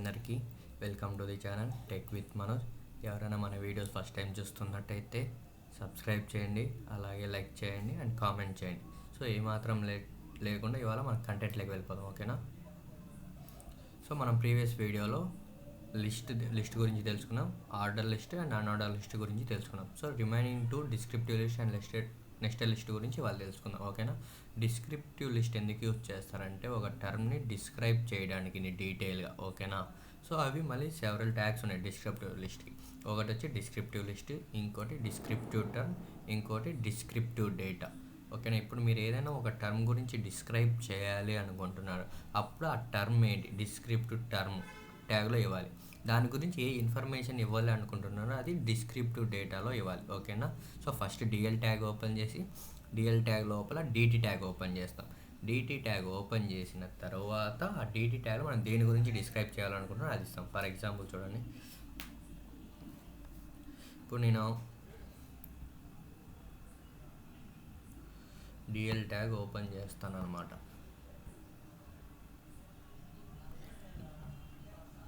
అందరికీ welcome to the channel tech with Manoj. ఎవరైనా మన వీడియోస్ ఫస్ట్ టైం చూస్తున్నట్టయితే సబ్స్క్రైబ్ చేయండి, అలాగే లైక్ చేయండి అండ్ కామెంట్ చేయండి. సో ఏమాత్రం లేకుండా ఇవాళ మన కంటెంట్లోకి వెళ్ళిపోదాం, ఓకేనా? సో మనం ప్రీవియస్ వీడియోలో లిస్ట్ గురించి తెలుసుకున్నాం, order list and unorder list గురించి తెలుసుకున్నాం. So remaining to descriptive list and nested list గురించి వాళ్ళు తెలుసుకుందాం, ఓకేనా? డిస్క్రిప్టివ్ లిస్ట్ ఎందుకు యూజ్ చేస్తారంటే ఒక టర్మ్ని డిస్క్రైబ్ చేయడానికి డీటెయిల్గా, ఓకేనా? సో అవి మళ్ళీ సెవరల్ ట్యాగ్స్ ఉన్నాయి డిస్క్రిప్టివ్ లిస్ట్కి. ఒకటి వచ్చి డిస్క్రిప్టివ్ లిస్ట్, ఇంకోటి డిస్క్రిప్టివ్ టర్మ్, ఇంకోటి డిస్క్రిప్టివ్ డేటా, ఓకేనా? ఇప్పుడు మీరు ఏదైనా ఒక టర్మ్ గురించి డిస్క్రైబ్ చేయాలి అనుకుంటున్నారు, అప్పుడు ఆ టర్మ్ ఏంటి డిస్క్రిప్టివ్ టర్మ్ ట్యాగ్లో ఇవ్వాలి. దాని గురించి ఏ ఇన్ఫర్మేషన్ ఇవ్వాలి అనుకుంటున్నారో అది డిస్క్రిప్టివ్ డేటాలో ఇవ్వాలి, ఓకేనా? So first DL tag open చేసి డిఎల్ ట్యాగ్ లోపల డిటి ట్యాగ్ ఓపెన్ చేస్తాం. డిటి ట్యాగ్ ఓపెన్ చేసిన తర్వాత ఆ డిటి ట్యాగ్లో మనం దేని గురించి డిస్క్రైబ్ చేయాలనుకుంటున్నారో అది ఇస్తాం. ఫర్ ఎగ్జాంపుల్ చూడండి, ఇప్పుడు నేను డిఎల్ ట్యాగ్ ఓపెన్ చేస్తాను అనమాట.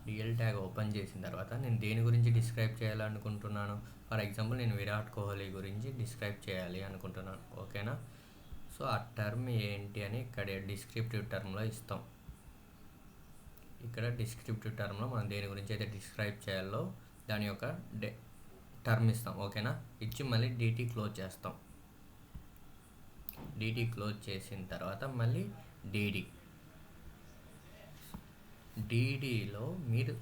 డిఎల్ ట్యాగ్ ఓపెన్ చేసిన తర్వాత నేను దేని గురించి డిస్క్రైబ్ చేయాలనుకుంటున్నాను, ఫర్ ఎగ్జాంపుల్ నేను విరాట్ కోహ్లీ గురించి డిస్క్రైబ్ చేయాలి అనుకుంటున్నాను, ఓకేనా? సో ఆ టర్మ్ ఏంటి అని ఇక్కడ డిస్క్రిప్టివ్ టర్మ్లో ఇస్తాం. ఇక్కడ డిస్క్రిప్టివ్ టర్మ్లో మనం దేని గురించి అయితే డిస్క్రైబ్ చేయాలో దాని యొక్క టర్మ్ ఇస్తాం, ఓకేనా? ఇచ్చి మళ్ళీ డిటి క్లోజ్ చేస్తాం. డిటి క్లోజ్ చేసిన తర్వాత మళ్ళీ డీడీలో మీరు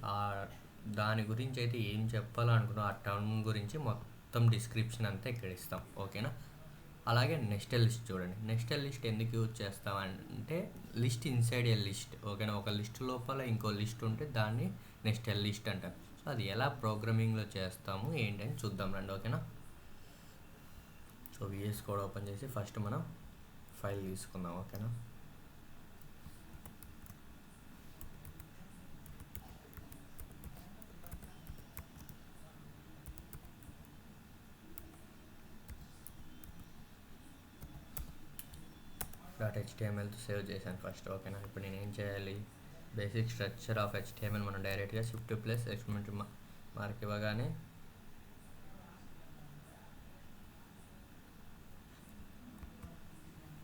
దాని గురించి అయితే ఏం చెప్పాలనుకున్నా ఆ టర్మ్ గురించి మొత్తం డిస్క్రిప్షన్ అంతా ఇక్కడ ఇస్తాం, ఓకేనా? అలాగే నెస్టెడ్ లిస్ట్ చూడండి. నెస్టెడ్ లిస్ట్ ఎందుకు యూజ్ చేస్తామంటే లిస్ట్ ఇన్సైడ్ ఏ లిస్ట్, ఓకేనా? ఒక లిస్ట్ లోపల ఇంకో లిస్ట్ ఉంటే దాన్ని నెస్టెడ్ లిస్ట్ అంటారు. సో అది ఎలా ప్రోగ్రామింగ్లో చేస్తాము ఏంటని చూద్దాం రండి, ఓకేనా? సో విఎస్ కోడ్ ఓపెన్ చేసి ఫస్ట్ మనం ఫైల్ తీసుకుందాం, ఓకేనా? .htmlతో సేవ్ చేశాను ఫస్ట్, ఓకేనా? ఇప్పుడు నేను ఏం చేయాలి, బేసిక్ స్ట్రక్చర్ ఆఫ్ HTML మనం డైరెక్ట్గా shift+! మార్క్ ఇవ్వగానే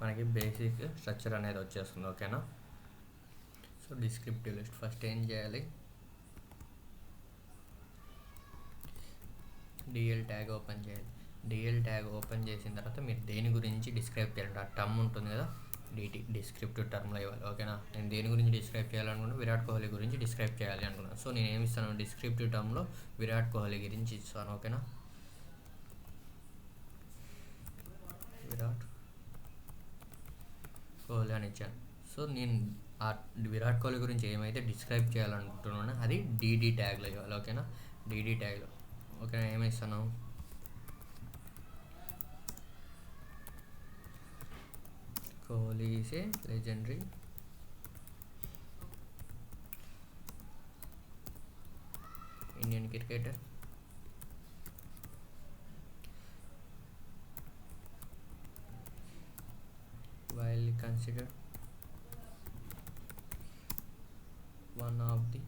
మనకి బేసిక్ స్ట్రక్చర్ అనేది వచ్చేస్తుంది, ఓకేనా? సో డిస్క్రిప్టివ్ లిస్ట్ ఫస్ట్ ఏం చేయాలి, డిఎల్ ట్యాగ్ ఓపెన్ చేయాలి. డిఎల్ ట్యాగ్ ఓపెన్ చేసిన తర్వాత మీరు దేని గురించి డిస్క్రైబ్ చేయాలంటే ఆ టర్మ్ ఉంటుంది కదా, డిస్క్రిప్టివ్ టర్మ్లో ఇవ్వాలి, ఓకేనా? నేను దేని గురించి డిస్క్రైబ్ చేయాలనుకున్నా, విరాట్ కోహ్లీ గురించి డిస్క్రైబ్ చేయాలి అనుకున్నాను. సో నేను ఏమి ఇస్తాను, డిస్క్రిప్టివ్ టర్మ్లో విరాట్ కోహ్లీ గురించి ఇస్తాను, ఓకేనా? విరాట్ కోహ్లీ అని ఇచ్చాను. సో నేను ఆ విరాట్ కోహ్లీ గురించి ఏమైతే డిస్క్రైబ్ చేయాలనుకుంటున్నానో అది డిడి ట్యాగ్లో ఇవ్వాలి, ఓకేనా? డిడి ట్యాగ్లో, ఓకేనా? ఏమి ఇస్తాను, Kohli is a legendary Indian cricketer widely considered one of the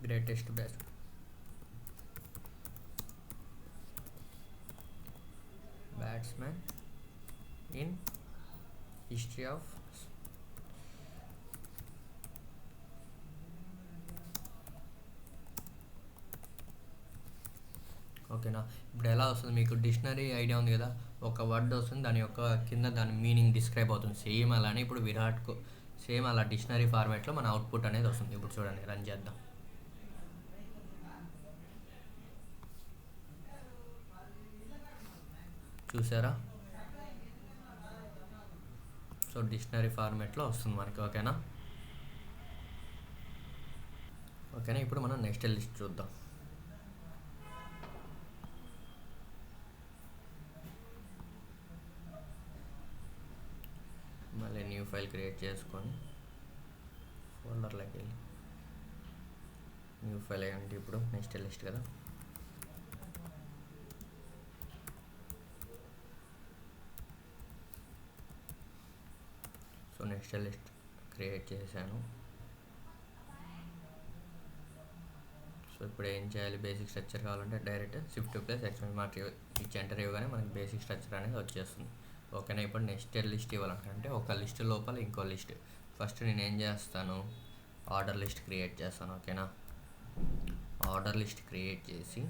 greatest batsmen in history of ఓకేనా? ఇప్పుడు ఎలా వస్తుంది మీకు, డిక్షనరీ ఐడియా ఉంది కదా, ఒక వర్డ్ వస్తుంది, దాని యొక్క కింద దాని మీనింగ్ డిస్క్రైబ్ అవుతుంది. సేమ్ అలానే ఇప్పుడు సేమ్ అలా డిక్షనరీ ఫార్మాట్లో మన అవుట్పుట్ అనేది వస్తుంది. ఇప్పుడు చూడండి, రన్ చేద్దాం. చూసారా? సో డిక్షనరీ ఫార్మాట్లో వస్తుంది మనకి, ఓకేనా? ఇప్పుడు మనం నెక్స్ట్ లిస్ట్ చూద్దాం. మళ్ళీ న్యూ ఫైల్ క్రియేట్ చేసుకొని ఫోల్డర్లోకి వెళ్ళి న్యూ ఫైల్ అంటే ఇప్పుడు నెక్స్ట్ లిస్ట్ కదా, సో నెక్స్ట్ లిస్ట్ క్రియేట్ చేశాను. సో ఇప్పుడు ఏం చేయాలి, బేసిక్ స్ట్రక్చర్ కావాలంటే direct shift plus extension mark ఇచ్చి ఎంటర్ ఇవ్వగానే మనకి బేసిక్ స్ట్రక్చర్ అనేది వచ్చేస్తుంది. ఓకేనా. ఇప్పుడు నెక్స్ట్ లిస్ట్ ఇవ్వాలంటే ఒక లిస్ట్ లోపల ఇంకో లిస్ట్. ఫస్ట్ నేను ఏం చేస్తాను, ఆర్డర్ లిస్ట్ క్రియేట్ చేస్తాను. ఓకేనా. ఆర్డర్ లిస్ట్ క్రియేట్ చేసి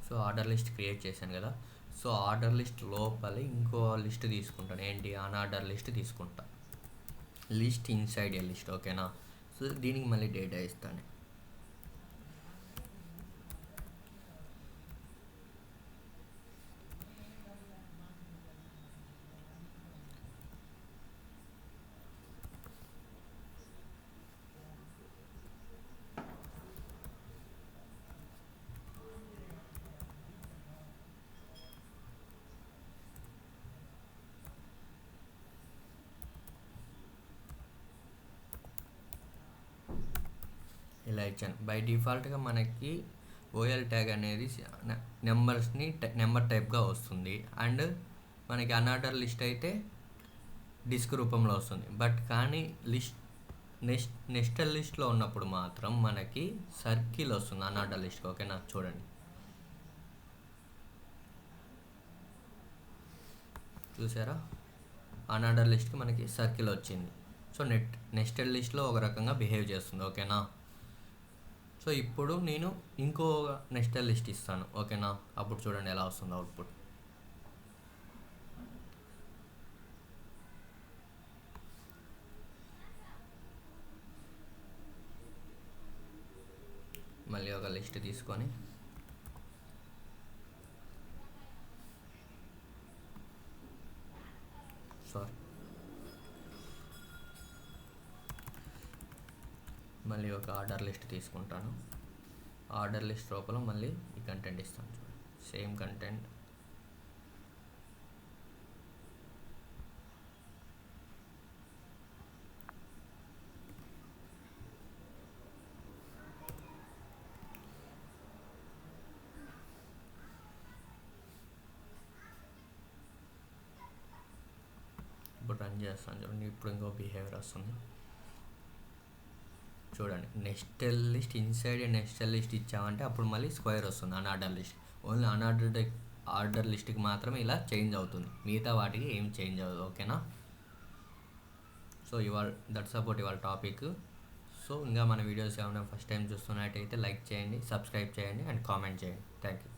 సో ఆర్డర్ లిస్ట్ క్రియేట్ చేశాను కదా. సో ఆర్డర్ లిస్ట్ లోపల ఇంకో లిస్ట్ తీసుకుంటాను. ఏంటి, అన్ఆర్డర్ లిస్ట్ తీసుకుంటా. లిస్ట్ ఇన్సైడ్ ఏ లిస్ట్. ఓకేనా. సో దీనికి మళ్ళీ డేటా ఇస్తాను. ఇలా ఇచ్చాను. బై డిఫాల్ట్గా మనకి ఓఎల్ ట్యాగ్ అనేది నెంబర్స్ని నెంబర్ టైప్గా వస్తుంది. అండ్ మనకి అన్ఆర్డర్ లిస్ట్ అయితే డిస్క్ రూపంలో వస్తుంది. బట్ కానీ నెక్స్ట్ లిస్ట్లో ఉన్నప్పుడు మాత్రం మనకి సర్కిల్ వస్తుంది అన్ఆర్డర్ లిస్ట్కి. ఓకేనా. చూడండి, చూసారా, అన్ఆర్డర్ లిస్ట్కి మనకి సర్కిల్ వచ్చింది. సో నెక్స్టెడ్ లిస్ట్లో ఒక రకంగా బిహేవ్ చేస్తుంది. ఓకేనా. సో ఇప్పుడు నేను ఇంకో నెక్స్ట్ లిస్ట్ ఇస్తాను. ఓకేనా. అప్పుడు చూడండి ఎలా వస్తుంది అవుట్పుట్. మళ్ళీ ఒక లిస్ట్ తీసుకొని మళ్ళీ ఒక ఆర్డర్ లిస్ట్ తీసుకుంటాను. ఆర్డర్ లిస్ట్ లోపల మళ్ళీ ఈ కంటెంట్ ఇస్తాను. Same content. ఇప్పుడు రన్ చేస్తాను. చూడండి, ఇప్పుడు ఇంకో బిహేవియర్ వస్తుంది. చూడండి, next list inside next list ఇచ్చామంటే అప్పుడు మళ్ళీ స్క్వేర్ వస్తుంది అన్ఆర్డర్ లిస్ట్. ఓన్లీ ఆర్డర్ లిస్ట్కి మాత్రమే ఇలా చేంజ్ అవుతుంది, మిగతా వాటికి ఏం చేంజ్ అవ్వదు. ఓకేనా. సో దట్స్ అబౌట్ ఇవాళ టాపిక్. సో ఇంకా మన వీడియోస్ ఏమైనా ఫస్ట్ టైం చూస్తున్నట్టయితే లైక్ చేయండి, సబ్స్క్రైబ్ చేయండి అండ్ కామెంట్ చేయండి. Thank you.